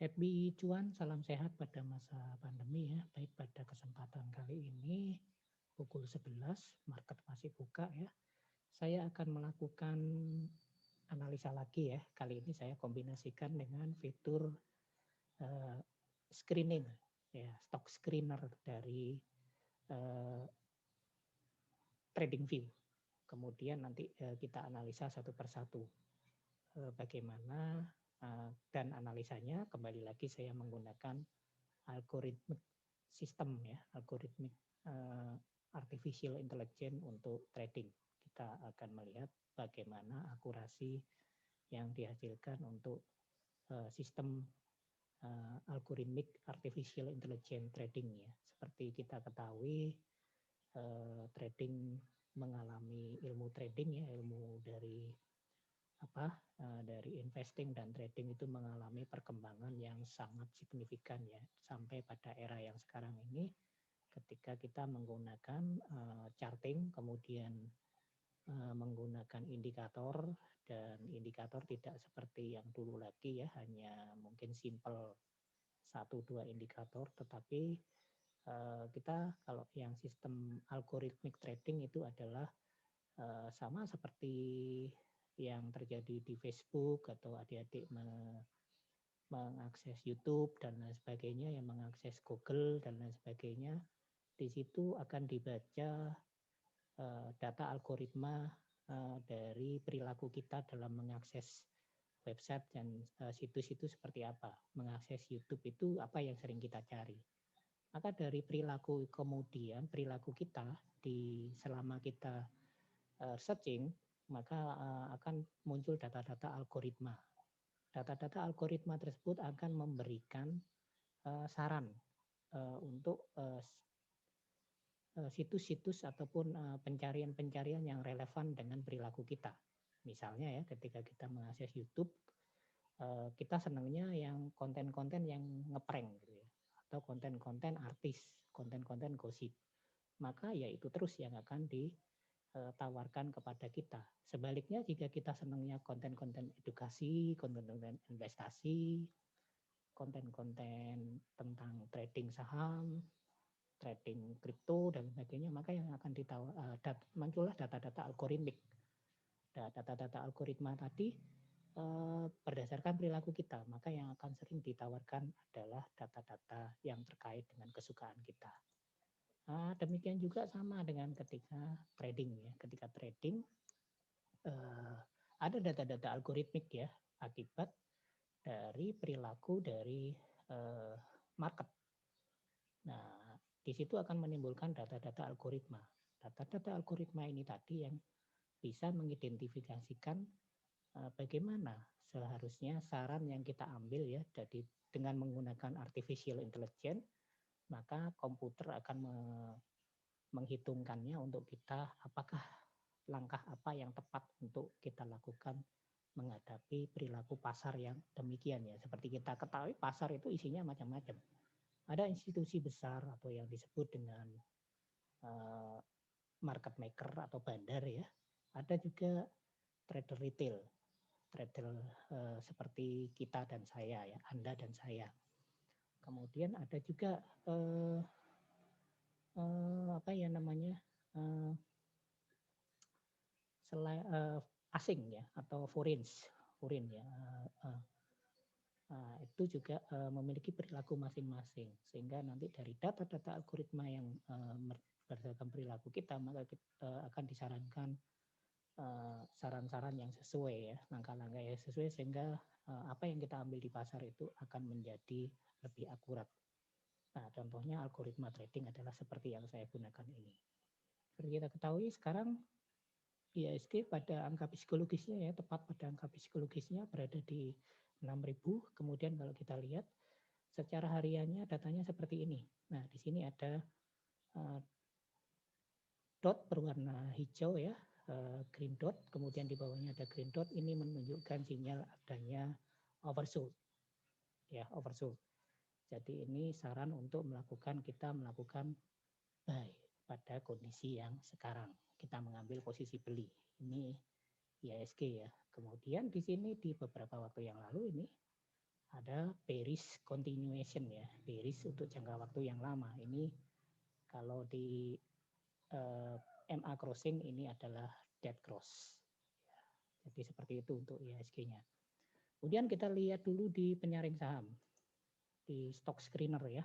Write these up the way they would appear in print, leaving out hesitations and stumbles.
Happy cuan, salam sehat pada masa pandemi ya. Baik, pada kesempatan kali ini pukul 11, market masih buka ya. Saya akan melakukan analisa lagi ya. Kali ini saya kombinasikan dengan fitur uh, screening ya, stock screener dari uh, TradingView. Kemudian nanti kita analisa satu persatu bagaimana dan analisanya. Kembali lagi saya menggunakan algoritmik sistem ya, algoritmik artificial intelligence untuk trading. Kita akan melihat bagaimana akurasi yang dihasilkan untuk sistem algoritmik artificial intelligence trading ya. Seperti kita ketahui, trading mengalami ilmu trading ya, ilmu dari dari investing dan trading itu mengalami perkembangan yang sangat signifikan ya, sampai pada era yang sekarang ini ketika kita menggunakan charting, kemudian menggunakan indikator, dan indikator tidak seperti yang dulu lagi ya, hanya mungkin simple 1-2 indikator, tetapi kita kalau yang sistem algoritmik trading itu adalah sama seperti yang terjadi di Facebook atau adik-adik mengakses YouTube dan lain sebagainya, yang mengakses Google dan lain sebagainya. Di situ akan dibaca data algoritma dari perilaku kita dalam mengakses website dan situs-situs seperti apa. Mengakses YouTube itu apa yang sering kita cari. Maka dari perilaku kemudian perilaku kita selama kita searching, maka akan muncul data-data algoritma. Data-data algoritma tersebut akan memberikan saran untuk situs-situs ataupun pencarian-pencarian yang relevan dengan perilaku kita. Misalnya ya, ketika kita mengakses YouTube, kita senangnya yang konten-konten yang ngeprank gitu ya, atau konten-konten artis, konten-konten gosip. Maka ya itu terus yang akan ditawarkan kepada kita. Sebaliknya jika kita senangnya konten-konten edukasi, konten-konten investasi, konten-konten tentang trading saham, trading kripto dan sebagainya, maka yang akan muncullah data-data algoritmik. Data-data algoritma tadi berdasarkan perilaku kita, maka yang akan sering ditawarkan adalah data-data yang terkait dengan kesukaan kita. Demikian juga sama dengan ketika trading ya. Ketika trading ada data-data algoritmik ya, akibat dari perilaku dari market. Nah, di situ akan menimbulkan data-data algoritma. Data-data algoritma ini tadi yang bisa mengidentifikasikan bagaimana seharusnya saran yang kita ambil ya, jadi dengan menggunakan artificial intelligence, maka komputer akan menghitungkannya untuk kita, apakah langkah apa yang tepat untuk kita lakukan menghadapi perilaku pasar yang demikian ya. Seperti kita ketahui, pasar itu isinya macam-macam. Ada institusi besar atau yang disebut dengan market maker atau bandar ya. Ada juga trader retail, trader seperti kita dan saya ya, Anda dan saya. Kemudian ada juga apa ya namanya asing ya, atau foreign ya. Itu juga memiliki perilaku masing-masing, sehingga nanti dari data-data algoritma yang berdasarkan perilaku kita, maka kita akan disarankan saran-saran yang sesuai ya, langkah-langkah yang sesuai, sehingga apa yang kita ambil di pasar itu akan menjadi lebih akurat. Nah, contohnya algoritma trading adalah seperti yang saya gunakan ini. Seperti kita ketahui sekarang IHSG pada angka psikologisnya ya, tepat pada angka psikologisnya berada di 6.000. Kemudian kalau kita lihat secara hariannya datanya seperti ini. Nah, di sini ada dot berwarna hijau ya, green dot, kemudian di bawahnya ada green dot, ini menunjukkan sinyal adanya oversold. Ya, oversold. Jadi ini saran untuk kita melakukan buy pada kondisi yang sekarang. Kita mengambil posisi beli. Ini IHSG ya. Kemudian di sini di beberapa waktu yang lalu ini ada ada bearish continuation ya, bearish untuk jangka waktu yang lama. Ini kalau di MA crossing ini adalah dead cross. Jadi seperti itu untuk IHSG-nya. Kemudian kita lihat dulu di penyaring saham, di stock screener ya.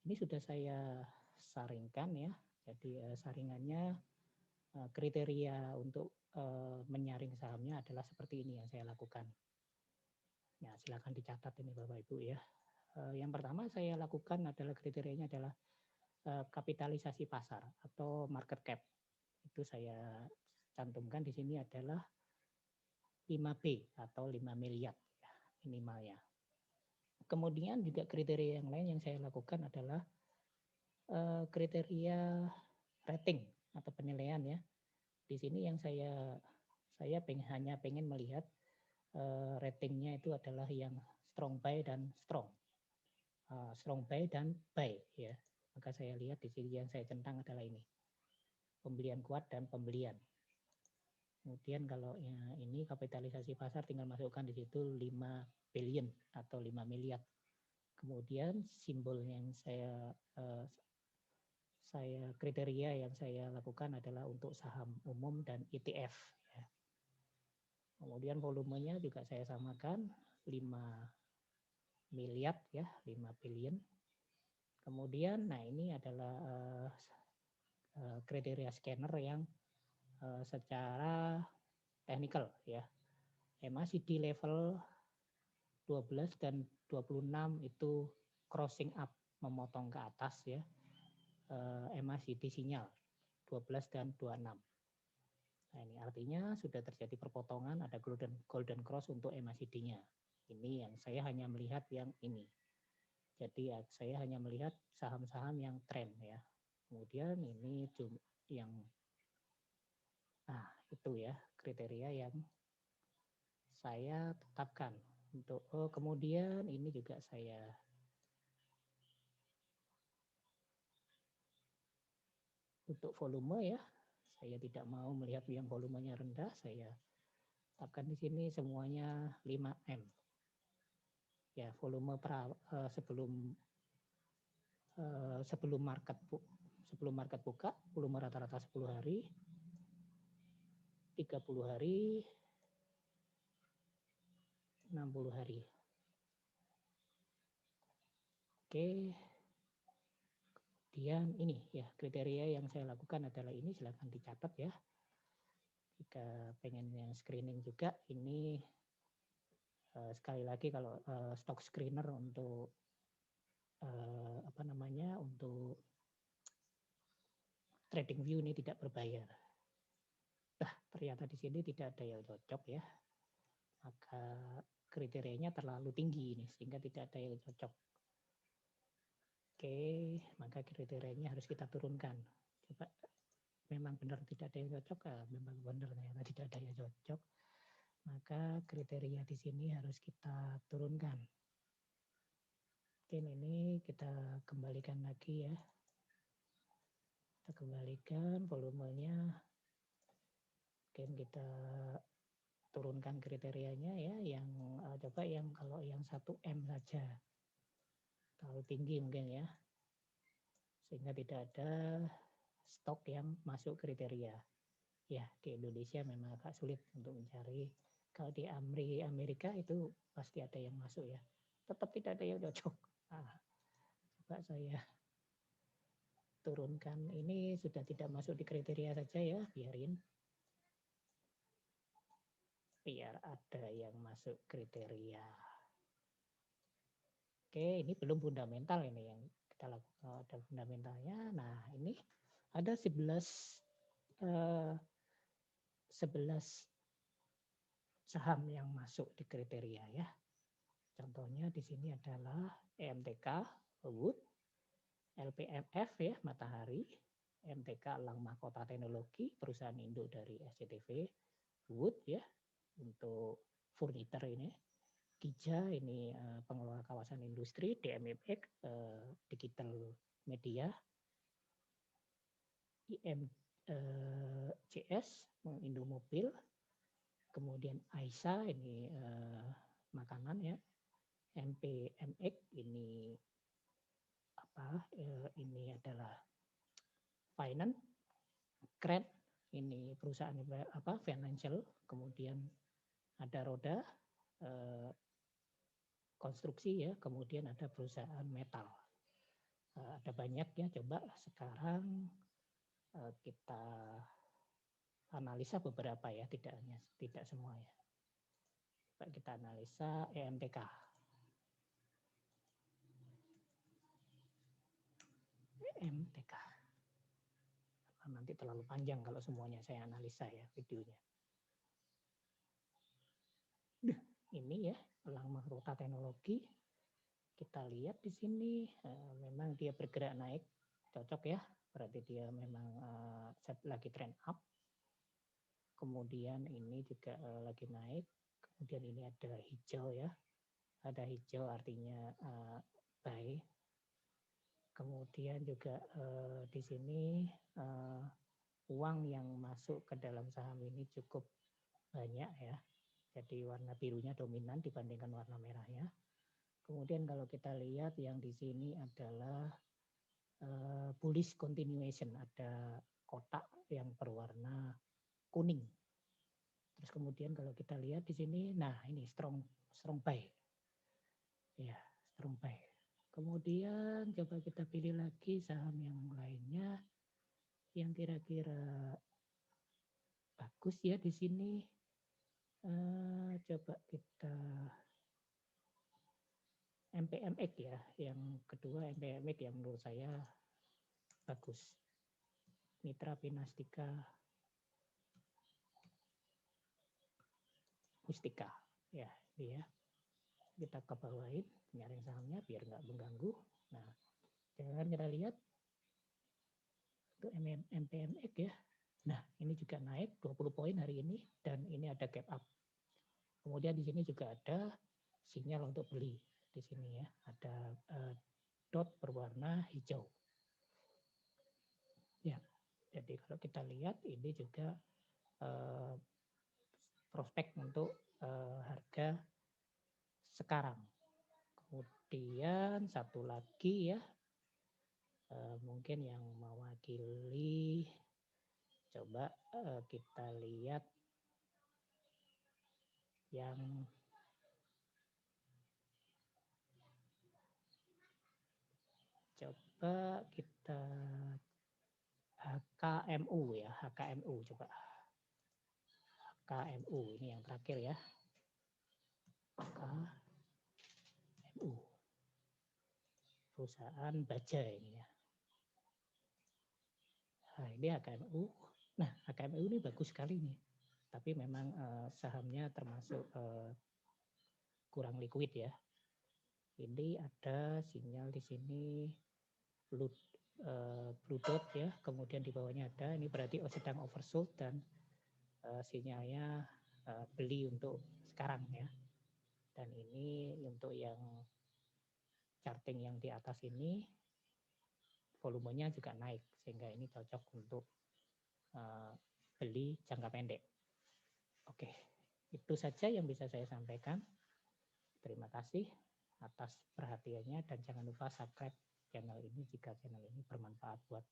Ini sudah saya saringkan ya. Jadi saringannya kriteria untuk menyaring sahamnya adalah seperti ini yang saya lakukan. Ya, silakan dicatat ini Bapak Ibu ya. Yang pertama saya lakukan adalah kriterianya adalah kapitalisasi pasar atau market cap. Itu saya cantumkan di sini adalah 5B atau 5 miliar ya, minimalnya. Kemudian juga kriteria yang lain yang saya lakukan adalah kriteria rating atau penilaian ya. Di sini yang saya hanya pengen melihat ratingnya itu adalah yang strong buy dan strong buy dan buy ya. Maka saya lihat di sini yang saya centang adalah ini, pembelian kuat dan pembelian. Kemudian kalau ini kapitalisasi pasar tinggal masukkan di situ 5 billion atau 5 miliar. Kemudian simbol yang saya kriteria yang saya lakukan adalah untuk saham umum dan ETF ya. Kemudian volumenya juga saya samakan 5 miliar ya, 5 billion. Kemudian nah ini adalah kriteria scanner yang secara technical ya. MACD level 12 dan 26 itu crossing up, memotong ke atas ya. MACD sinyal 12 dan 26. Nah, ini artinya sudah terjadi perpotongan, ada golden cross untuk MACD-nya. Ini yang saya hanya melihat yang ini. Jadi ya, saya hanya melihat saham-saham yang trend ya. Kemudian ini yang itu ya kriteria yang saya tetapkan untuk kemudian ini juga saya untuk volume ya. Saya tidak mau melihat yang volumenya rendah, saya tetapkan di sini semuanya 5M. Ya, volume sebelum market buka, volume rata-rata 10 hari, 30 hari, 60 hari. Oke. Kemudian ini ya kriteria yang saya lakukan adalah ini, silakan dicatat ya. Jika pengen yang screening juga ini sekali lagi kalau stock screener untuk untuk trading view ini tidak berbayar. Ternyata di sini tidak ada yang cocok ya. Maka kriterianya terlalu tinggi ini sehingga tidak ada yang cocok. Oke, maka kriterianya harus kita turunkan. Coba memang benar tidak ada yang cocok, memang benar ternyata tidak ada yang cocok. Maka kriteria di sini harus kita turunkan. Oke, ini kita kembalikan lagi ya. Kita kembalikan volumenya. Oke, kita turunkan kriterianya ya, yang coba yang kalau yang 1M saja. Terlalu tinggi mungkin ya. Sehingga tidak ada stok yang masuk kriteria. Ya, di Indonesia memang agak sulit untuk mencari. Kalau di Amerika itu pasti ada yang masuk ya. Tetap tidak ada yang cocok. Coba saya turunkan. Ini sudah tidak masuk di kriteria saja ya, biarin. Biar ada yang masuk kriteria. Oke, ini belum fundamental ini yang kita lakukan, ada fundamentalnya. Nah, ini ada 11 saham yang masuk di kriteria ya. Contohnya di sini adalah EMTK, Wood, LPMF ya, Matahari, MTK Elang Mahkota Teknologi, perusahaan induk dari SCTV, Wood ya, untuk furniture ini, Kija ini pengelola kawasan industri, DMFX digital media, IMCS Indomobil, kemudian Aisa ini makanan ya, MPMX ini ini adalah finance, Crane ini perusahaan financial, kemudian ada roda konstruksi ya, kemudian ada perusahaan metal. Ada banyak ya, coba sekarang kita analisa beberapa ya, tidak semua ya. Coba kita analisa EMTK. EMTK. Nanti terlalu panjang kalau semuanya saya analisa ya videonya. Ini ya, elang mahkota teknologi. Kita lihat di sini memang dia bergerak naik, cocok ya. Berarti dia memang lagi trend up. Kemudian ini juga lagi naik. Kemudian ini ada hijau ya. Ada hijau artinya buy. Kemudian juga di sini uang yang masuk ke dalam saham ini cukup banyak ya. Jadi warna birunya dominan dibandingkan warna merahnya. Kemudian kalau kita lihat yang di sini adalah bullish continuation, ada kotak yang berwarna kuning. Terus kemudian kalau kita lihat di sini, nah ini strong buy. Ya, strong buy. Kemudian coba kita pilih lagi saham yang lainnya yang kira-kira bagus ya di sini. Coba kita MPMX ya, yang kedua MPMX yang menurut saya bagus. Mitra Pinastika Mustika ya, ini ya. Kita ke bawahin nyaring sahamnya biar nggak mengganggu. Nah, jangan kita lihat untuk MPMX ya. Nah, ini juga naik 20 poin hari ini dan ini ada gap up. Kemudian di sini juga ada sinyal untuk beli di sini ya. Ada dot berwarna hijau. Ya, jadi kalau kita lihat ini juga prospek untuk harga sekarang. Kemudian satu lagi ya, mungkin yang mewakili, coba kita lihat yang coba kita HKMU ya, HKMU coba. HKMU ini yang terakhir ya. HKMU. Perusahaan baja ini ya. Nah, ini HKMU. Nah, HKMU ini bagus sekali nih. Tapi memang sahamnya termasuk kurang liquid ya. Ini ada sinyal di sini blue dot ya, kemudian di bawahnya ada, ini berarti sedang oversold dan sinyalnya beli untuk sekarang ya. Dan ini untuk yang charting yang di atas ini volumenya juga naik sehingga ini cocok untuk beli jangka pendek. Oke, itu saja yang bisa saya sampaikan. Terima kasih atas perhatiannya dan jangan lupa subscribe channel ini jika channel ini bermanfaat buat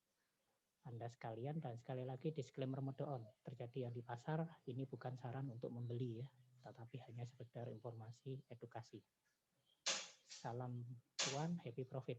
Anda sekalian. Dan sekali lagi disclaimer mode on, terjadi yang di pasar ini bukan saran untuk membeli ya, tetapi hanya sekedar informasi edukasi. Salam cuan, happy profit.